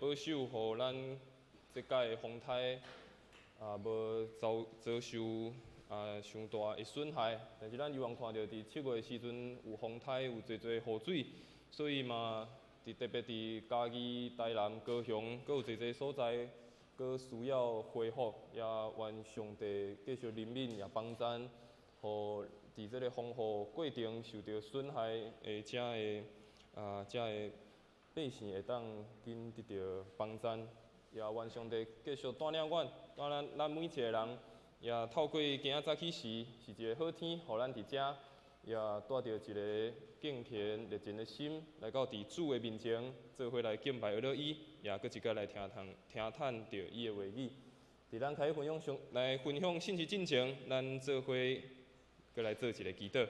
保守，互咱即届风台无遭受上大的损害。但是咱希望看到伫7月时阵有风台，有侪雨水，所以嘛，特别伫嘉义、台南、高雄，阁有侪所在，阁需要恢复，也愿上帝继续怜悯，也帮赞，互伫即个风雨过程受到损害的遮的百姓会当紧得到帮赞，也愿上帝继续带领阮，带领咱每一个人，也透过今仔早起时是一个好天，互咱伫遮也带着一个敬虔热情的心，来到伫主的面前，做伙来敬拜伊，也搁一个来听探着伊的话语。伫咱开始分享信息进前，咱做伙搁来做一个祈祷。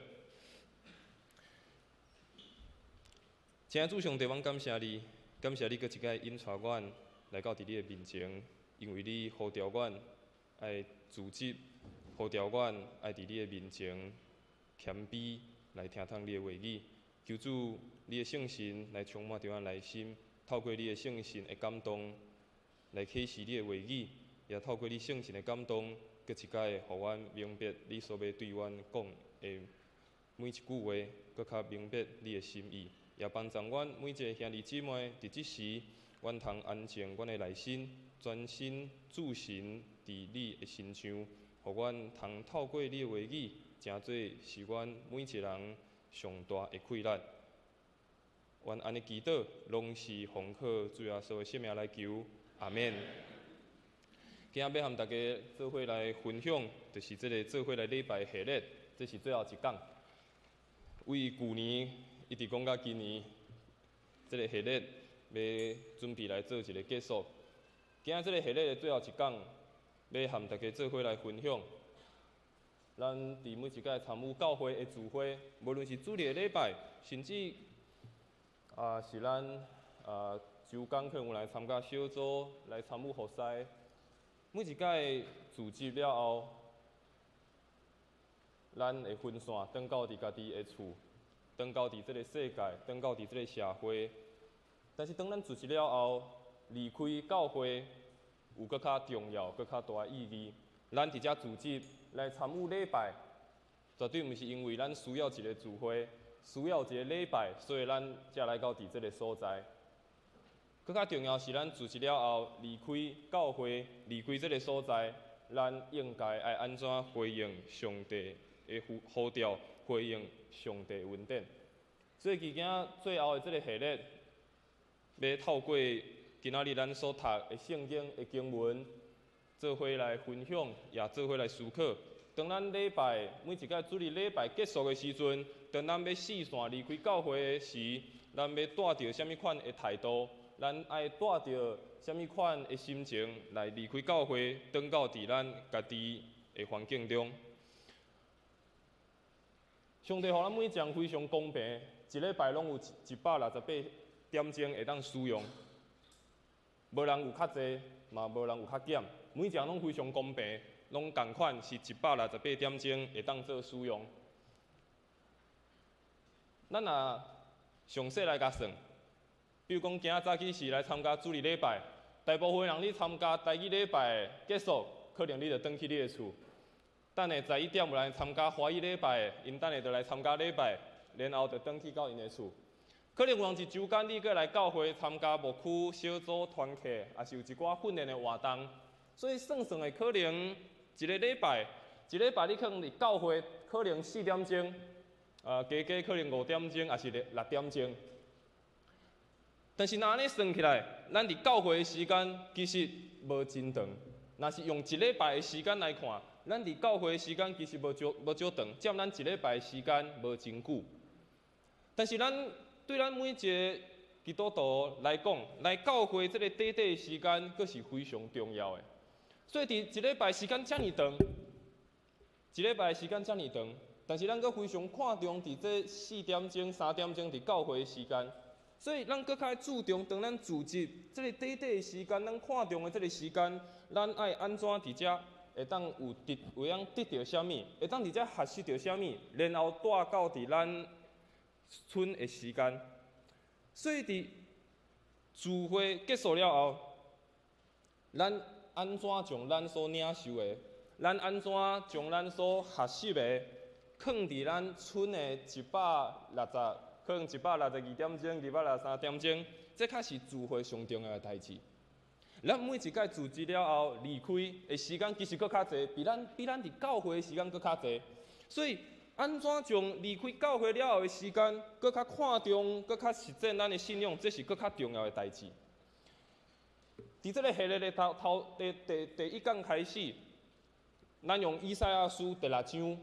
请主上帝，阮感谢你，感谢你搁一摆引带阮来到伫你的面前，因为你呼召阮爱自责，呼召阮爱伫你的面前谦卑来听你的话语。求主你的圣神来充满着阮内心，透过你的圣神的感动来启示你的话语，也透过你圣神的感动，搁一摆互阮明白你所要对阮讲的每一句话，搁较明白你的心意。也帮助阮每一个兄弟姊妹，伫即时，阮通安静阮的内心，专心注神伫你的身上，互阮通透过你的话语，诚做是阮每一个人上大的快乐。愿安尼祈祷，拢是奉靠主耶稣的圣名来求，阿免。今仔要和大家做伙来分享，就是这个做伙来礼拜系列，这是最后一讲。为旧年一直讲到今年，这个系列要准备来做一个结束。今仔这个系列的最后一讲，要和大家做伙来分享。咱伫每一届参与教会的聚会，无论是主日的礼拜，甚至是咱周工可能有来参加小组，来参与服侍。每一届聚集了后，咱会分散转到伫家己的厝，转到伫即个世界，转到伫即个社会。但是当咱聚集了后，离开教会有搁较重要、搁较大的意义。咱伫遮聚集来参与礼拜，绝对毋是因为咱需要一个聚会，需要一个礼拜，所以咱才来到伫即个所在。搁较重要是咱聚集了后，离开教会，离开即个所在，咱应该爱安怎回应上帝的呼召，回应上帝的恩典。所以今仔最后的即个系列，要透过今仔日咱所读的圣经的经文，做伙来分享，也做伙来思考。当咱礼拜每一届主日礼拜结束的时阵，当咱要四散离开教会的时，咱要带着什么款的态度？咱爱带着什么款的心情来离开教会，转到伫咱家己的环境中？上帝互咱每一人非常公平，一礼拜拢有168点钟会当使用，无人有较济，嘛无人有较减，每一人拢非常公平，拢共款是168点钟会当做使用。咱若详细来甲算。比如讲，今仔早起是来参加主日礼拜，大部分人你参加台语礼拜结束，可能你就转去你的厝。等下11点有来参加华语礼拜，因等下就来参加礼拜，然后就转去到因的厝。可能有人一周间你过来教会参加牧区小组团契，也是有一寡训练的活动，所以算的可能一个礼拜你可能伫教会可能4点钟，加可能5点钟，也是6点钟。但是，若安尼算起来，咱伫教会的时间其实无真长。若是用一礼拜的时间来看，咱伫教会的时间其实无少长，占咱一礼拜的时间无真久。但是，对咱每一个基督徒来讲，来教会这个短的时间，佫是非常重要的。所以，伫一礼拜时间遮尔长，但是咱佫非常看重伫这4点钟、3点钟伫教会的时间。所以，咱搁较注重，当咱聚集这个短的时间，咱看重的这个时间，咱爱安怎伫遮会当会当得到啥物，会当伫遮学习到啥物，然后带到伫咱剩的时间。所以伫聚会结束了后，咱安怎将咱所领受的，咱安怎将咱所学习的，放伫咱剩的160，可能162点钟、163点钟，这才是聚会上重要的代志。咱每一届组织了后离开的时间，其实搁较济，比咱伫教会的时间搁较济。所以，安怎将离开教会了后的时间，搁较看重、搁较实践咱的信仰，这是搁较重要的代志。伫这个系列的第一讲开始，咱用以赛亚书第6章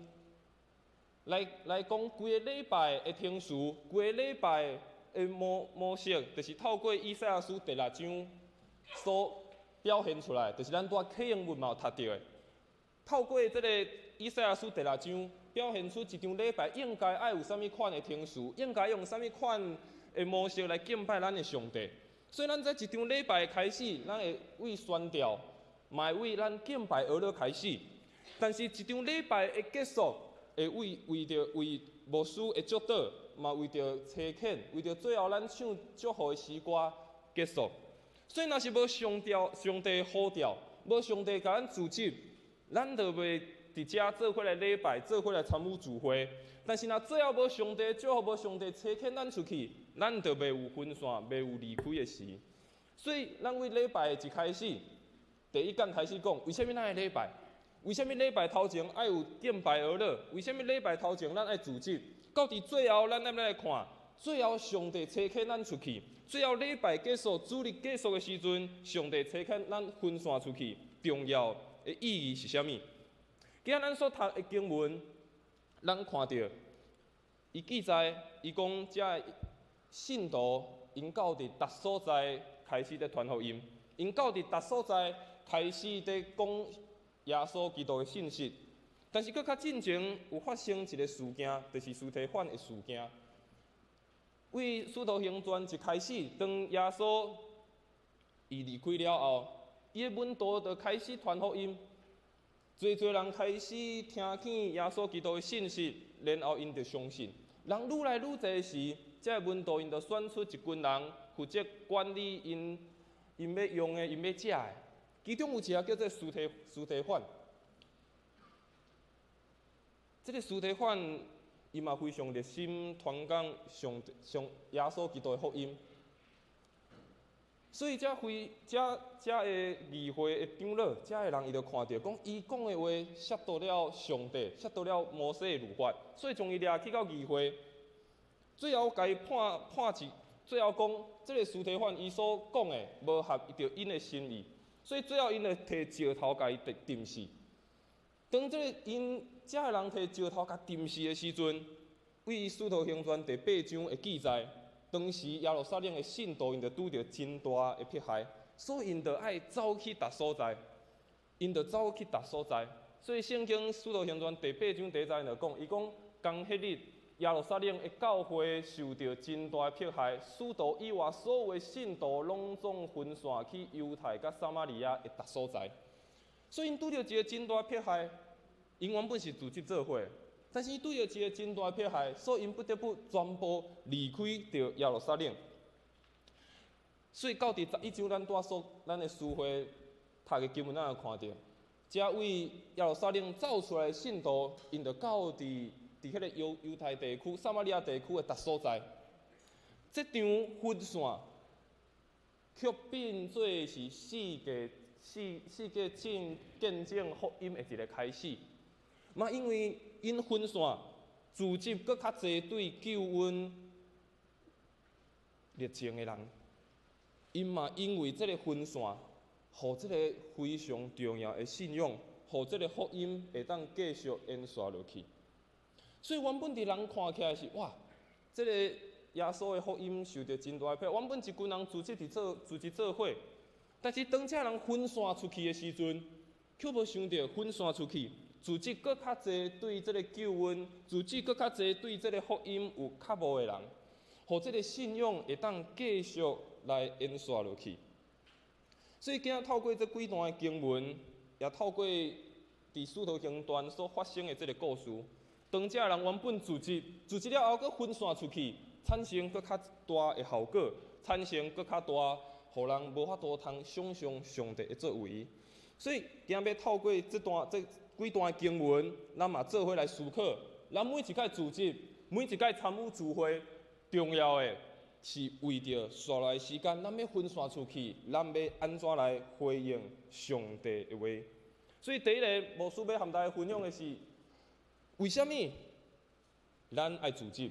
来讲规个礼拜的听书，规个礼拜的模式，就是透过以赛亚书第6章所表现出来，就是咱拄仔启应文嘛有读到的。透过这个以赛亚书第6章，表现出一场礼拜应该爱有啥物款的听书，应该用啥物款的模式来敬拜咱的上帝。所以，咱在一场礼拜开始，咱会为宣调，嘛会为咱敬拜而乐开始。但是，一场礼拜的结束，会为牧师的祝祷，嘛为着车恳，为着最后咱唱祝福的诗歌结束。所以，若是无上帝呼召，无上帝甲咱组织，咱就袂伫遮做伙来礼拜，做伙来参与聚会。但是，若最后无上帝祝福，无上帝车恳咱出去，咱就袂有分散，袂有离开的时。所以，咱为礼拜一开始，第一讲开始讲，为什么咱爱礼拜？为什么礼拜头前爱有敬拜而乐？为什么礼拜头前咱爱组织？到伫最后，咱来看，最后上帝车恳咱出去。最后礼拜结束、主日结束的时阵，上帝车恳咱分散出去，重要的意义是啥物？今仔咱所读的经文，咱看到，伊记载，伊讲遮信徒因到伫逐所在开始伫传福音，因到伫逐所在开始伫讲耶稣基督的信息。但是，搁较进前有发生一个事件，就是司提反的事件。为《使徒行传》一开始，当耶稣伊离开了后，伊的门徒就开始传福音，侪人开始听见耶稣基督的信息，然后因就相信。人愈来愈侪时，这门徒因就选出一群人负责管理因要用的、因要食的。其中有一个叫做司提反，这个司提反。伊嘛非常热心传讲上耶稣基督的福音，所以这的议会的长老，这的人伊就看到，讲伊讲的话涉到了上帝，涉到了摩西的律法，所以将伊抓去到议会，最后甲伊判治，最后讲这个司提反伊所讲的无合着因的心意，所以最后因就摕石头甲伊钉死。当这个因遮个人摕石头甲钉死的时阵，为《使徒行传》第8章的记载，当时耶路撒冷的信徒因就拄着真大的迫害，所以因就爱走去逐所在，所以圣经《使徒行传》第8章第1节就讲，伊讲当迄日耶路撒冷的教会受到真大的迫害，使徒以外所有的信徒拢总分散去犹太甲撒玛利亚的逐所在。所以因拄着一个真大迫害，因原本是组织做伙，但是伊拄着一个真大迫害，所以因不得不全部离开着耶路撒冷。所以到第11章咱的书会读的经文，咱有看到，遮为耶路撒冷走出来的信徒，因就到伫迄个犹太地区、撒玛利亚地区的逐所在，这场分散，却变做是世界见证福音的一个开始。嘛，因为因分散，组织搁较侪对救恩热情的人，因嘛因为这个分散，互这个非常重要的信仰，互这个福音会当继续延续落去。所以原本伫人看起来是哇，这个耶稣的福音受到真大的迫害，原本一群人组织做伙。但是当这人分散出去的时阵，却无想到分散出去，组织搁较侪对这个救恩，组织搁较侪对这个福音有较无的人，互这个信仰会当继续来延续落去。所以今仔透过这几段的经文，也透过伫使徒行传所发生的这个故事，当这人原本组织了后，搁分散出去，产生搁较大的效果。产生搁较大，互人无法度通想象上帝的作为。所以，今要透过这几段经文，咱嘛做伙来思考，咱每一届组织、每一届参与聚会，重要的是为着续来时间，咱要分散出去，咱要安怎来回应上帝的话。所以第一个牧师要和大家分享的是，为什么咱爱组织？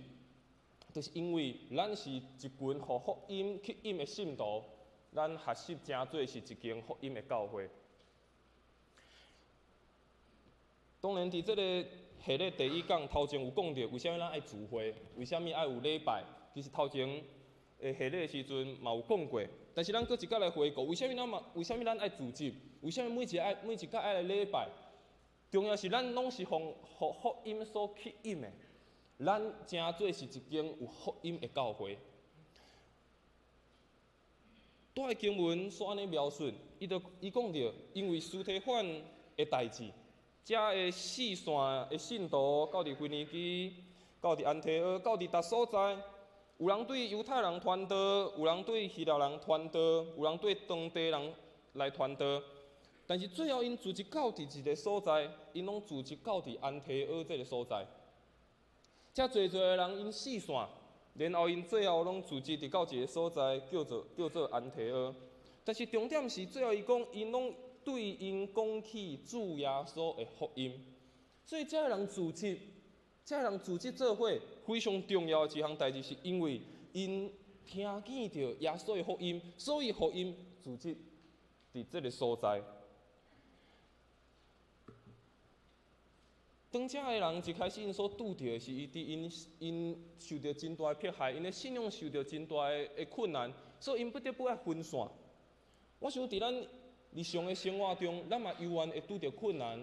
就是因为咱是一群互福音吸引的信徒，咱学习真做是一间福音的教会。当然，伫这个系列第一讲头前有讲到，为什么咱爱聚会？为什么爱有礼拜？其实头前系列的时阵嘛有讲过，但是咱搁一届来回顾，为什么咱爱组织？为什么每一届爱来礼拜？重要是咱拢是互福音所吸引的，咱真做是一间有福音的教会。带经文所安尼描述，伊讲到，因为司提反的代志。遮个四线的信徒，到伫腓尼基，到伫安提阿，到伫达所在，有人对犹太人传道，有人对希腊人传道，有人对当地人来传道。但是最后因组织到伫一个所在，因拢组织到伫安提阿这个所在。遮侪个人因四线，然后因最后拢组织伫到一个所在，叫做安提阿。但是重点是最后伊讲，因拢对因讲起主耶稣的福音，所以这个人组织做伙非常重要的一项代志，是因为因听见着耶稣的福音，所以福音组织伫这个所在。当遮个人一开始因所拄着的是，因受到真大的迫害，因的信仰受到真大的困难，所以因不得不爱分散。我想伫咱日常的生活中，咱嘛犹原会拄着困难；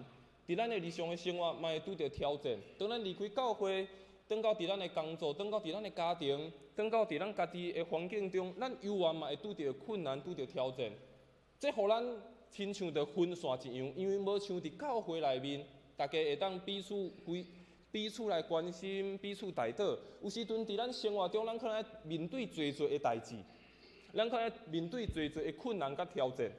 伫咱的日常的生活，嘛会拄着挑战。当咱离开教会，转到伫咱的工作，转到伫咱的家庭，转到伫咱家己的环境中，咱犹原嘛会拄着困难，拄着挑战。这互咱亲像着分散一样，因为无像伫教会内面，大家会当彼此来关心，彼此带导。有时阵伫咱生活中，咱可能面对侪的代志，咱可能面对侪的困难甲挑战。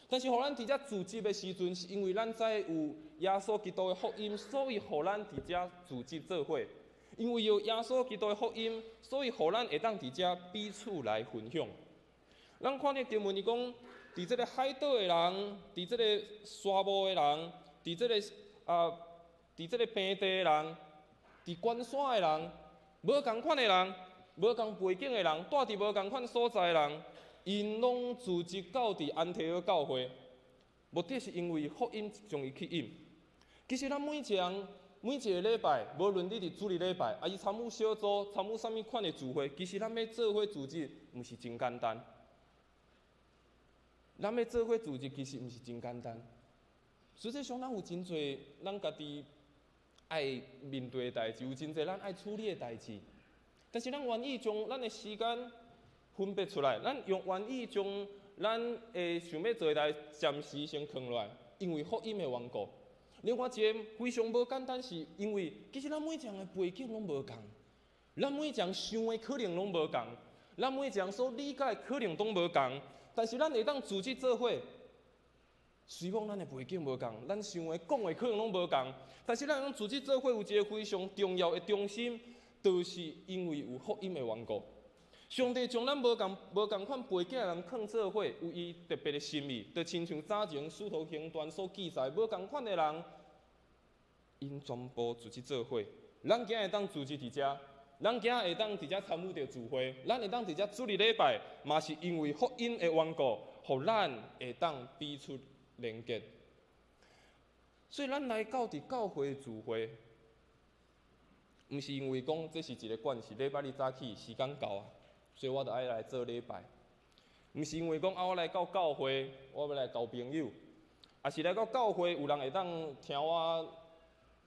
但是，互咱伫遮组织的时阵，是因为咱知有耶稣基督的福音，所以互咱伫遮组织做伙。因为有耶稣基督的福音，所以互咱会当伫遮彼此来分享。咱看这经文，伊讲，伫这个海岛的人，伫这个沙漠的人，伫这个平地的人，伫关山的人，无共款的人，无共背景的人，住伫无共款所在的人。因拢组织到伫安提阿教会，目的是因为福音将伊吸引。其实咱每一个礼拜，无论你伫主日礼拜，还是参与小组、参与啥物款的聚会，其实咱要做伙组织，毋是真简单。咱要做伙组织，其实毋是真简单。实际上，咱有真侪咱家己爱面对的代志，有真侪咱爱处理的代志。但是，咱愿意将咱的时间分别出来，咱愿意将咱想要做的代暂时先放落来，因为福音的缘故。另外一个非常无简单，是因为其实咱每一项的背景拢无共，咱每一项想的可能拢无共，咱每一项所理解可能都无共，但是咱会当组织做伙。虽讲咱的背景无共，咱想的讲的可能拢无共，但是咱用组织做伙有一个非常重要的中心，就是因为有福音的缘故。上帝将咱无共款背景的人放做伙，有伊特别的心意，就亲像早前使徒行传所记载，无共款的人，因全部组织做伙。咱今会当组织伫遮，咱今会当伫遮参与着聚会，咱会当伫遮主日礼拜，嘛是因为福音的缘故，互咱会当彼此连结。所以咱来到伫教会聚会，毋是因为讲这是一个惯势，礼拜日早起时间到啊。所以我就爱来做礼拜，毋是因为讲我来到教会，我要来交朋友，也是来到教会有人会当听我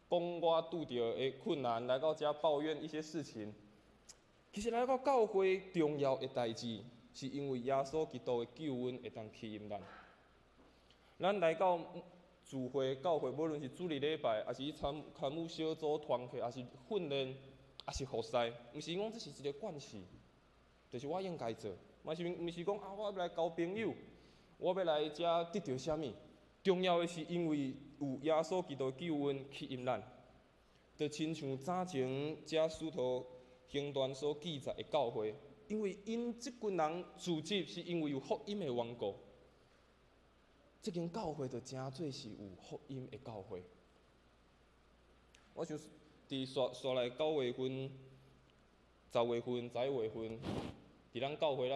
讲我拄到的困难，来到遮抱怨一些事情。其实来到教会重要的代志，是因为耶稣基督的救恩会当吸引咱。咱来到聚会、教会，无论是主日礼拜，还是参与小组团契，还是训练，还是服侍，毋是讲这是一个惯势。就是我应该做，嘛是毋是讲啊，我要来交朋友，我要来遮得到啥物？重要的是因为有耶稣基督救恩吸引咱，就亲像早前遮使徒行传所记载的教会，因为因即群人聚集是因为有福音的缘故，即间教会就真做是有福音的教会。我想伫煞来9月份、10月份、11月份，伫咱教会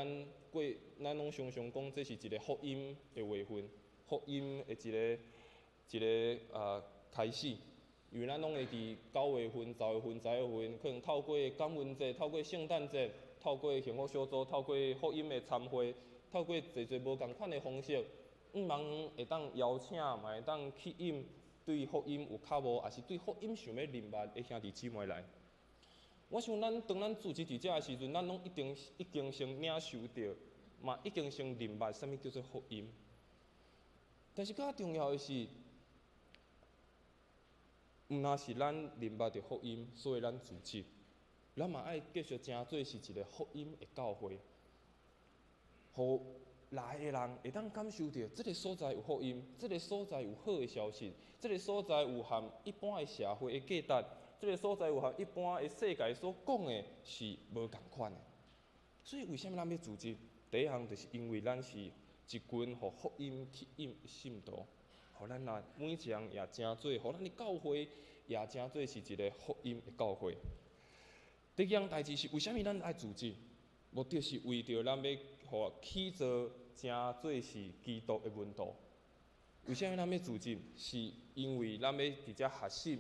咱拢常常讲，这是一个福音的月份，福音的一个开始。因为咱拢会伫9月份、10月份、11月份，可能透过感恩节、透过圣诞节、透过幸福小组、透过福音的参会、透过侪无共款的方式，望会当邀请，嘛会当吸引对福音有较无，也是对福音想要认捌的兄弟姊妹来。我想当咱组织伫遮的时阵，咱拢已经先领受到，嘛已经先认捌啥物叫做福音。但是较重要的是，毋若是咱认捌着福音，所以咱组织，咱嘛爱继续真做是一个福音的教会，互来的人会当感受到这个所在有福音，这个所在有好的消息，这个所在有含一般的社会的价值，这个所在有含一般的世界所讲的是无共款的。所以为什么咱要组织？第一项就是因为咱是一群互福音吸引的信徒，互咱啊每一项也真做，互咱的教会也真做是一个福音的教会。第二项代志是为什么咱爱组织？目的是为着咱要互起造真做是基督的门徒。为什么咱要组织？是因为咱要伫遮学习、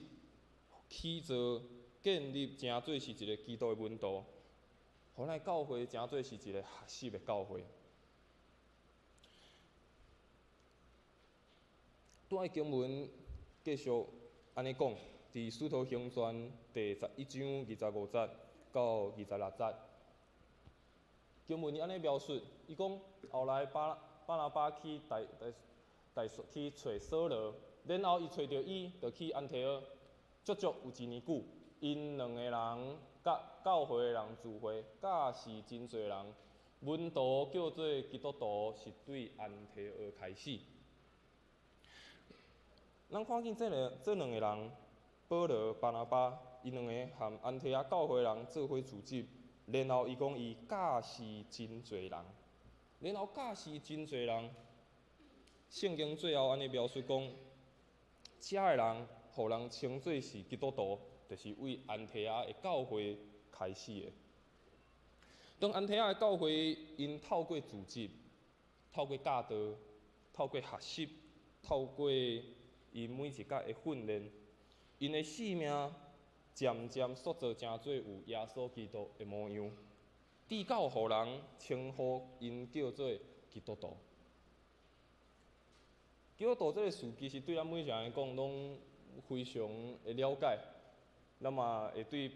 起造、建立真做是一个基督的门徒，互咱教会真做是一个学习的教会。在经文继续安尼讲，伫《使徒行传》第11章25节到26节。经文伊安尼描述，伊讲后来巴拿巴去去找扫罗，然后伊找着伊，就去安提阿，足有1年久。因两个人甲教会的人聚会，假是真侪人。门徒叫做基督徒，是对安提阿开始。咱看见这两个人，保罗、巴拿巴，因两个和安提阿教会人做伙组织。然后伊讲伊假是真侪人，然后假是真侪人，圣经最后安尼描述讲，遮个人互人称作是基督徒，就是为安提阿的教会开始的。当安提阿的教会因透过组织、透过教导、透过学习、透过因每一届的训练，因的性命渐渐塑造成做有耶稣基督的模样，至到互人称呼因叫做基督徒。基督徒这个词其实对咱每一个人来讲，拢非常的了解。咱嘛会对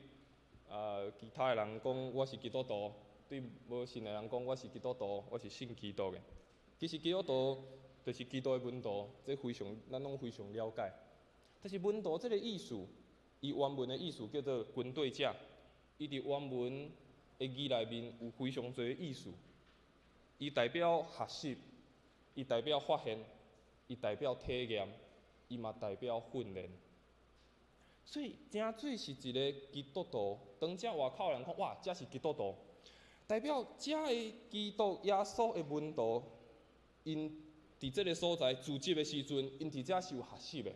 其他的人讲我是基督徒，对无信的人讲我是基督徒，我是信基督的。其实基督徒就是基督的门徒，这咱拢非常了解。但是门徒这个意思，伊原文的意思叫做军队者，伊伫原文的字内面有非常多的意思，伊代表学习，伊代表发现，伊代表体验，伊嘛代表训练。所以真做是一个基督徒，当遮外口人看，哇，这是基督徒，代表遮的基督耶稣的门徒，因伫这个所在组织的时阵，因伫遮是有学习的，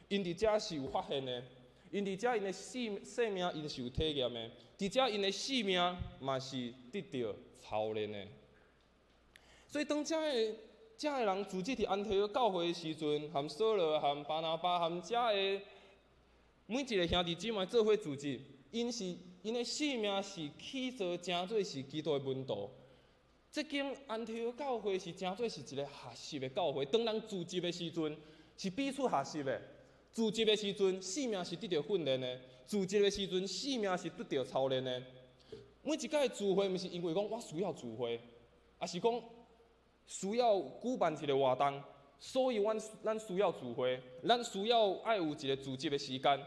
因伫遮是有发现的。因伫遮因的生命，因是有体验的；伫遮因的生命嘛是得到操练的。所以当遮个人组织伫安提阿教会的时阵，含扫罗、含巴拿巴、含遮个每一个兄弟姊妹做伙组织，因的生命是起造真做是基督的门徒。这间安提阿教会是真做是一个学习的教会。当人组织的时阵，是彼此学习的。组织的时阵，生命是得到训练的；组织的时阵，生命是得到操练的。每一届的聚会，毋是因为讲我需要聚会，也是讲需要举办一个活动，所以咱需要聚会，咱需要爱有一个组织的时间。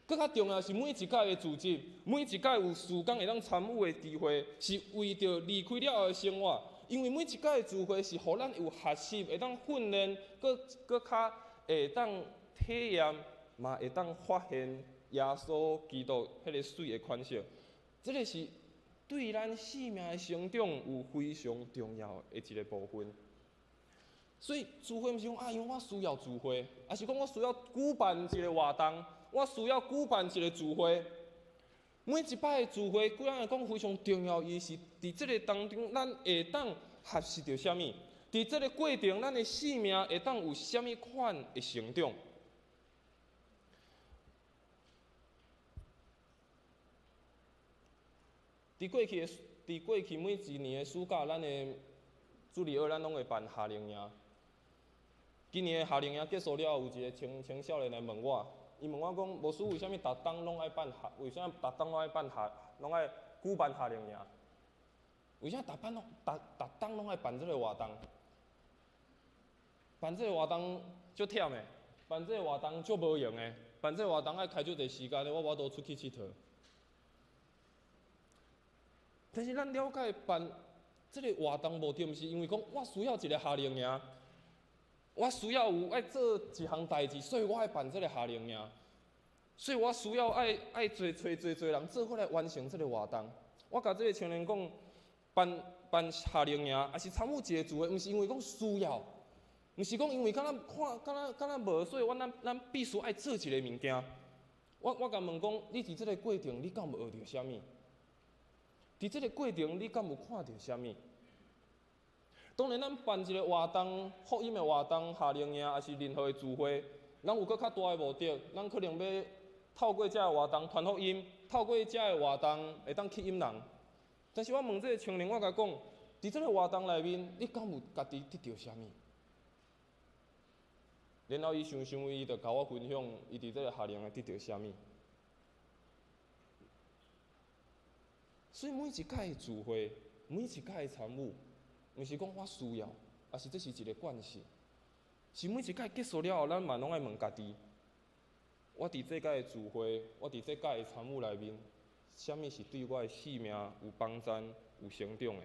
更较重要是每一届的组织，每一届有时间会当参与的聚会，是为着离开了后的生活。因为每一届的聚会是互咱有学习，会当训练，搁较会当体验，嘛会当发现耶稣基督迄个水的款式。这个是对咱生命的成长有非常重要的一个部分。所以聚会毋是讲啊，因为我需要聚会，而是讲我需要举办一个活动，我需要举办一个聚会。每一摆的聚会，对咱来讲非常重要，伊是伫即个当中，咱会当学习到啥物？伫即个过程，咱的生命会当有啥物款的成长？伫过去每一年的暑假，咱的主日学咱拢会办夏令营。今年的夏令营结束了，有一个青少年来问我，伊问我讲，牧师为虾米逐冬拢爱办为啥逐冬拢爱办拢爱举办夏令营？为啥逐冬拢爱办即个活动？办即个活动足忝的，办即个活动足无用的，办即个活动爱开足侪时间的，我都出去佚佗。但是咱了解办即个活动目的，毋是因为讲我需要一个夏令营，我需要有爱做一项代志，所以我爱办即个夏令营，所以我需要爱找人做伙来完成即个活动。我甲即个青年讲，办夏令营，还是参与一个聚会，毋是因为讲需要，毋是讲因为敢若无，所以咱必须爱做一个物件。我甲问讲，你伫即个过程，你敢有学到啥物？伫即个过程，你敢有看到啥物？当然，咱办一个活动、福音的活动、夏令营，还是任何的聚会，咱有搁较大的目的，咱可能要透过遮个活动传福音，透过遮个活动会当吸引人。但是我问这个青年，我甲讲，伫即个活动内面，你敢有家己得到啥物？然后伊想，伊就甲我分享，伊伫即个夏令营得到啥物。所以每一届的聚会，每一届的参与，毋是讲我需要，而是这是一个惯性。是每一届结束了后，咱嘛拢爱问家己：我伫这届的聚会，我伫这届的参与内面，啥物是对我的生命有帮助、有成长的？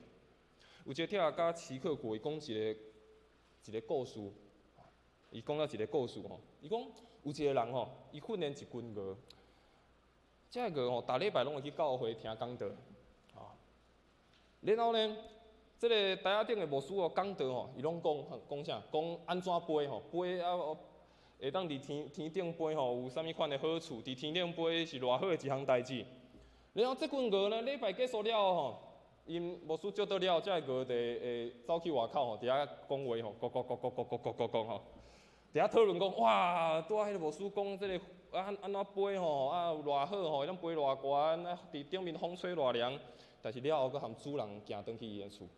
有一个帖甲齐克果，伊讲一个故事，伊讲到一个故事吼，伊讲有一个人吼，伊训练一群鹅，这个鹅吼，逐礼拜拢会去教会听讲道。然后呢，即个台仔顶的牧师哦，讲道吼，伊拢讲啥？讲安怎飞吼？飞啊，会当伫天顶飞吼，有啥物款的好处？伫天顶飞是偌好的一项代志。然后即群鹅呢，礼拜结束了吼，因牧师接到了，即个鹅会走去外口吼，伫遐讲话吼，讲吼，伫遐讨论讲，哇，拄仔迄个牧师讲即个安怎飞吼，啊有偌好吼，会当飞偌悬，啊伫顶面风吹偌凉。但是了后，佮含主人行转去伊的厝，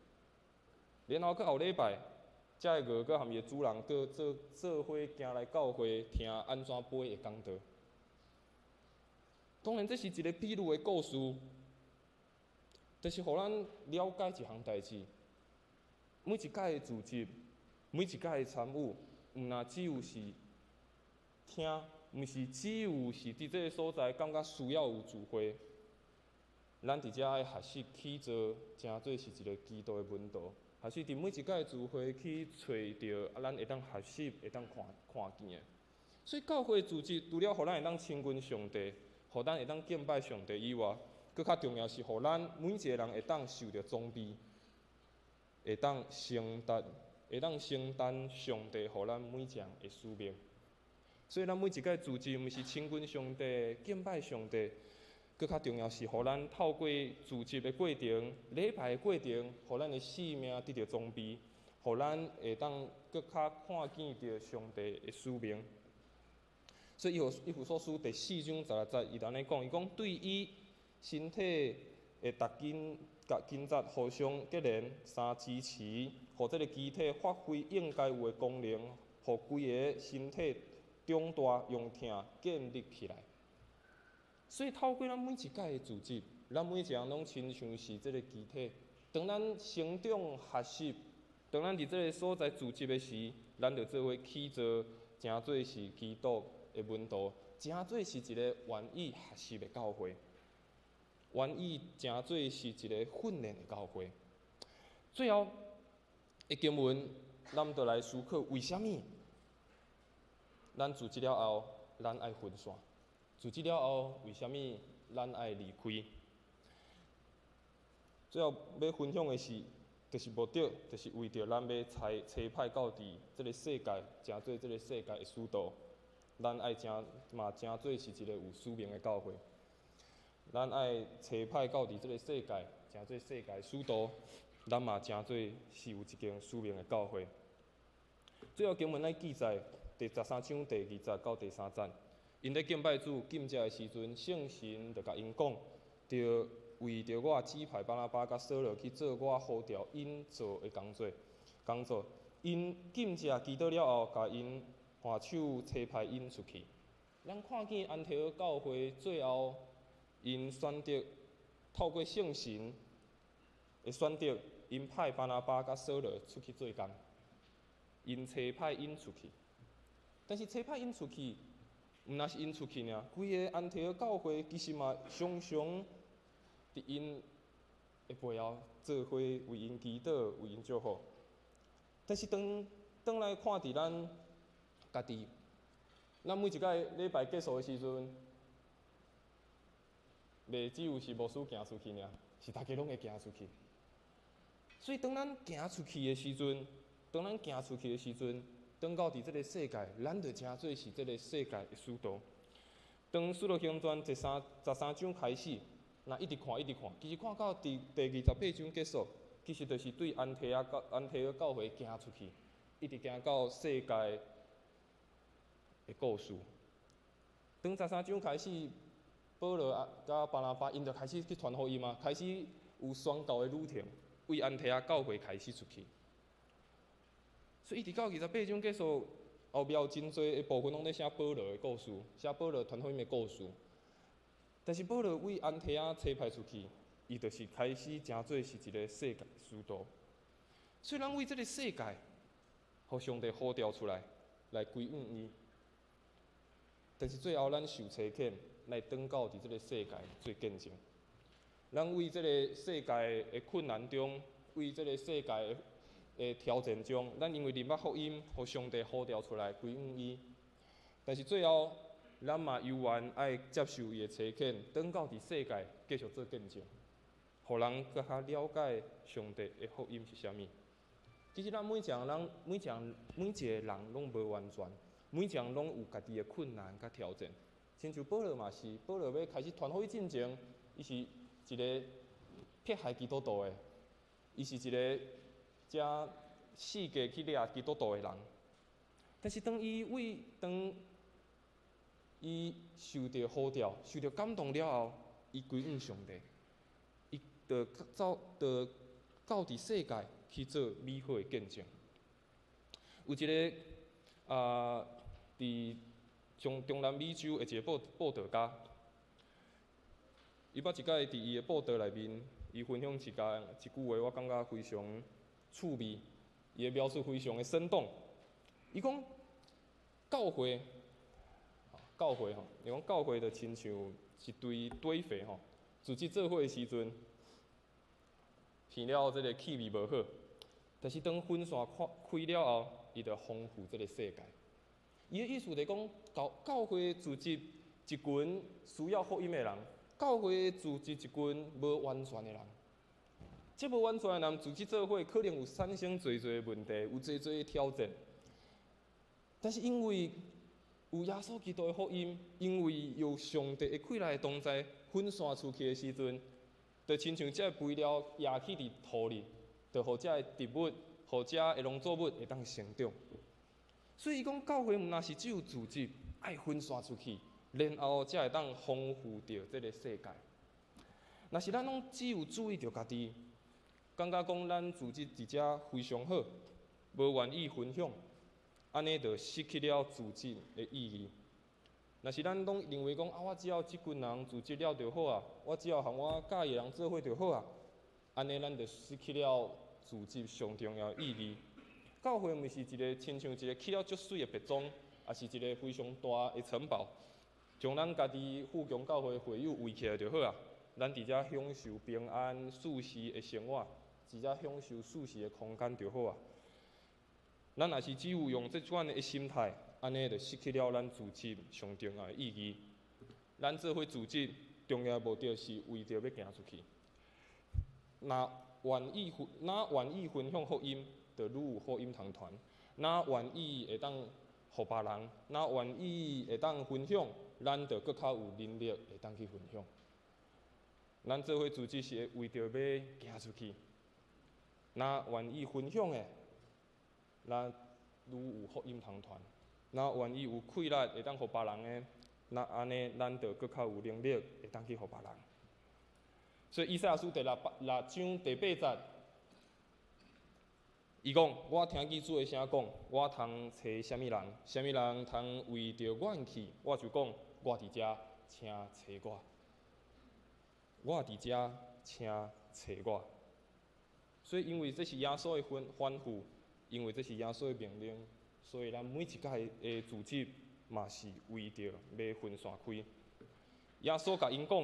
然后佮后礼拜，遮个鹅佮含伊的主人佮做伙行来教会听安怎飞的讲道。当然，这是一个比喻的故事，就是互咱了解一项代志。每一届的组织，每一届的参与，毋若只有是听，毋是只有是伫这个所在感觉需要有聚会。咱伫遮爱学习去做，诚做是一个基督的门徒，还是伫每一届的聚会去找到咱会当学习、会当看见的。所以教会组织除了互咱会当亲近上帝，互咱会当敬拜上帝以外，更较重要是互咱每一个人会当受到装备，会当承担上帝互咱每一项的使命。所以咱每一届组织，毋是亲近上帝、敬拜上帝。更较重要是，互咱透过组织的过程、礼拜的过程，互咱的生命得到装备，互咱会当更较看见到上帝的使命。所以以弗所书第4章16节，伊安尼讲，伊讲对伊身体的紧杂互相结连、相支持，互这个机体发挥应该有的功能，互规个身体长大用疼建立起来。所以透过咱每一届的组织，咱每一个人拢亲像是这个机体。当咱成长学习，当咱伫这个所在组织的时，咱就做伙去做，诚做是基督的门徒，真做是一个愿意学习的教会，愿意真做是一个训练的教会。最后，经文咱就来思考，为什么咱组织了后，咱爱分散？组织了后，为什么咱爱离开？最后要分享的是，就是目的，就是为着咱要差派到伫这个世界，真做这个世界的使徒。咱爱真做是一个有使命的教会。咱爱差派到伫这个世界，真做世界使徒。咱嘛真做是有一间使命的教会。最后经文来记载第13章第20到第3节，因咧敬拜主敬拜的时阵，圣神就甲因讲，着为着我指派巴拿巴甲扫罗去做我呼召因做的工作。因敬拜祈祷了后，甲因换手差派因出去。咱看见安提阿教会最后，因选择透过圣神的选择，因派巴拿巴甲扫罗出去做工，因差派因出去。但是差派因出去，毋若是因出去尔，规个安提阿教会其实嘛常常伫因的背后做伙为因祈祷、为因祝福。但是当来看伫咱家己，咱每一摆礼拜结束的时阵，袂只有是牧师行出去尔，是大家拢会行出去。所以当咱行出去的时阵，当到伫这个世界，咱就真做是这个世界的使徒。当《使徒行传》13章开始，那一直看，其实看到第28章结束，其实就是对安提阿教会行出去，一直行到世界的故事。当13章开始，保罗甲巴拿巴因就开始去传福音嘛，开始有宣教的旅程，为安提阿教会开始出去。所以一直到28章结束，后壁有真侪的部分拢咧写保罗的故事，写保罗传福音的故事。但是保罗为安提阿差派出去，伊就是开始真做是一个世界使徒。虽然为这个世界，互上帝呼召出来归允伊，但是最后咱受差遣来转到伫这个世界做见证。咱为这个世界的困难中，为这个世界的挑战中，咱因为明白福音，互上帝呼召出来归允伊。但是最后，咱嘛犹原爱接受伊的差遣，转到伫世界继续做见证，互人更较了解上帝的福音是啥物。其实咱每一个人拢无完全，每一个人拢有家己的困难甲挑战。亲像保罗嘛是，保罗要开始传福音进前，伊是一个迫害基督徒的，伊是一个正世界去掠基督徒的人。但是当伊受到呼召、受到感动了后，伊归允上帝，伊就到伫世界去做美好的见证。有一个伫中南美洲的一个报道家，伊捌一摆伫伊的报道内面，伊分享一句话，我感觉非常趣味，伊的描述非常的生动。伊讲教会吼，伊讲教会就亲像一堆堆肥吼，自己做伙的时阵，闻了这个气味无好，但是当分散开了后，伊就丰富这个世界。伊的意思就是讲，教会组织一群需要福音的人，教会组织一群无完全的人。这无完全的人组织做伙，可能有产生侪的问题，有侪的挑战。但是因为有耶稣基督的福音，因为有上帝的气力的同在，分散出去的时阵，就亲像这肥料压起伫土里，就互这植物、互这的农作物会当成长。所以伊讲，教会毋若是只有组织，爱分散出去，然后才会当丰富着这个世界。若是咱拢只有注意着家己，感觉讲咱组织伫遮非常好，无愿意分享，安尼就失去了组织的意义。若是咱拢认为讲我只要即群人组织了就好啊，我只要和我喜欢的人做伙就好啊，安尼咱就失去了组织上重要的意义。教会毋是一个亲像一个起了足水的别庄，也是一个非常大的城堡。将咱家己富强教会会友围起来就好啊。咱伫遮享受平安舒适的生活，伫遮享受舒适的空间就好啊。咱若是只有用这款的心态，安尼就失去了咱自执上重要的意义。咱做伙自执，重要目的是为着要行出去。若愿意分享福音，就愈有福音通传；若愿意会当互别人，若愿意会当分享，咱就搁较有能力会当去分享。咱做伙自执是为着要行出去。若愿意分享的，咱愈有福音通传；若愿意有气力会当互别人的，那安尼咱就搁较有能力会当去互别人。所以以赛亚书第六章第8节，伊讲：我听见主的声讲，我通找什么人？什么人通为着阮去？我就讲：我伫遮，请找我。我伫遮，请找我。所以，因为这是耶稣的吩咐，因为这是耶稣的命令，所以咱每一届的组织嘛是为着要分散开。耶稣甲因讲，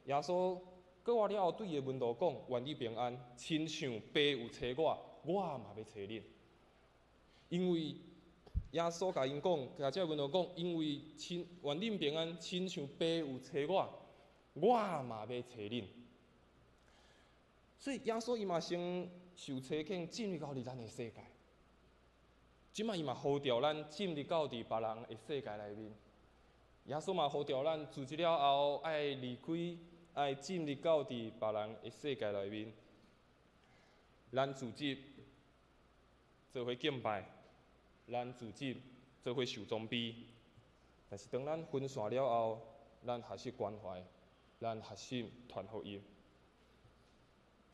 耶稣过我了后，对伊的门徒讲：愿你平安，亲像爸有找我，我嘛要找恁。因为耶稣甲因讲，甲这门徒讲，因为愿恁平安，亲像爸有找我，我嘛要找恁。所以耶稣伊嘛先受差遣进入到咱的世界，即摆伊嘛呼召咱进入到别人的世界内面。耶稣嘛呼召咱自己了后，爱离开，爱进入到别人的世界内面。咱自己做伙敬拜，咱自己做伙受装备。但是当咱分散了后，咱学习关怀，咱学习传福音。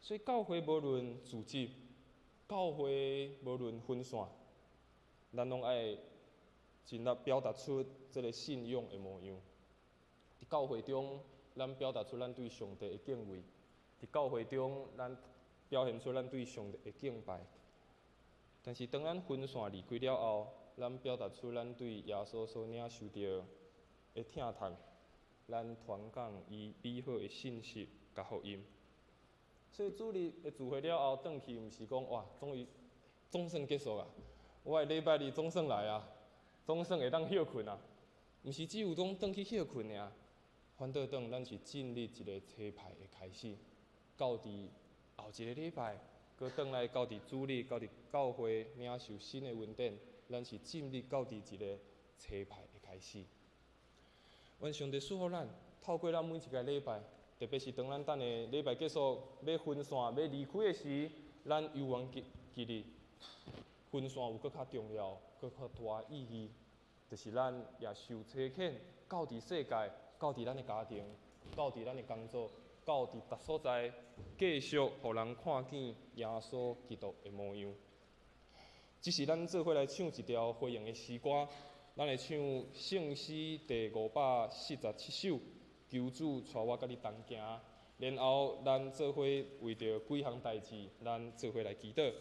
所以教会无论自治，教会无论分散，咱拢爱尽力表达出这个信仰的模样。伫教会中，咱表达出咱对上帝的敬畏；伫教会中，咱表现出咱对上帝的敬拜。但是当咱分散离开了后，咱表达出咱对耶稣所领受到的疼痛，咱传讲伊美好的信息甲福音。所以主日的聚会了后，转去毋是讲哇，总算结束啊！我的礼拜日总算来啊，总算会当休困啊！毋是只有讲转去休困尔，反倒咱是建立一个车牌的开始，到伫后一个礼拜，搁转来到伫主日，到伫教会领受新的恩典，咱是建立到伫一个车牌的开始。愿上帝祝福咱，透过咱每一个礼拜。特别是当咱等下礼拜结束，要分散、要离开的时，咱犹原记得分散有搁较重要、搁较大意义，就是咱也受差遣，到伫世界，到伫咱的家庭，到伫咱的工作，到伫逐所在，继续互人看见耶稣基督的模样。只是咱做伙来唱一条回应的诗歌，咱来唱圣诗第547首。求主带我甲你同行，然后咱做伙为着几项代志，咱做伙来祈祷。